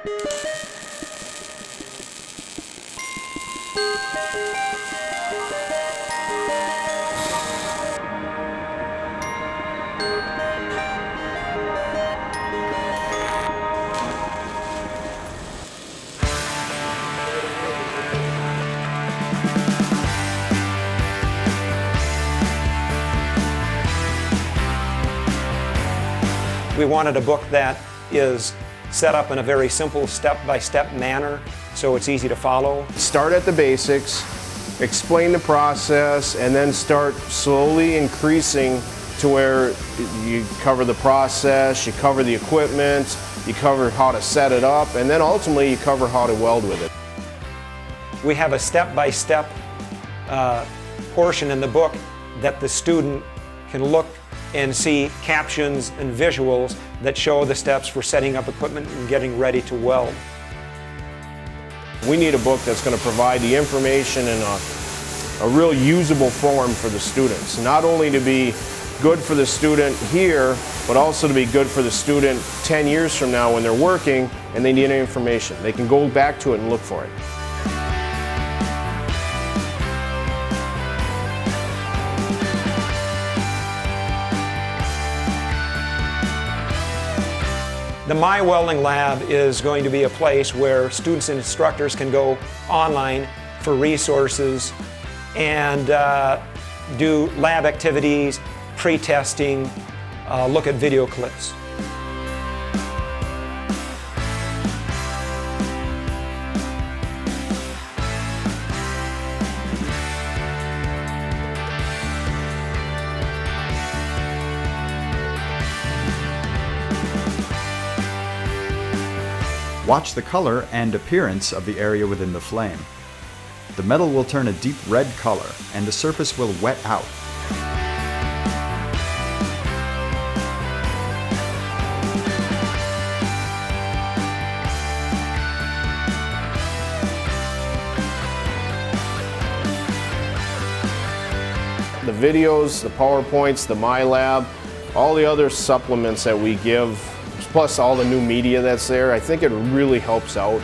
We wanted a book that is set up in a very simple step-by-step manner, so it's easy to follow. Start at the basics, explain the process, and then start slowly increasing to where you cover the process, you cover the equipment, you cover how to set it up, and then ultimately you cover how to weld with it. We have a step-by-step portion in the book that the student can look and see captions and visuals that show the steps for setting up equipment and getting ready to weld. We need a book that's going to provide the information in a real usable form for the students. Not only to be good for the student here, but also to be good for the student 10 years from now when they're working and they need information. They can go back to it and look for it. The My Welding Lab is going to be a place where students and instructors can go online for resources and do lab activities, pre-testing, look at video clips. Watch the color and appearance of the area within the flame. The metal will turn a deep red color and the surface will wet out. The videos, the PowerPoints, the My Lab, all the other supplements that we give, plus all the new media that's there, I think it really helps out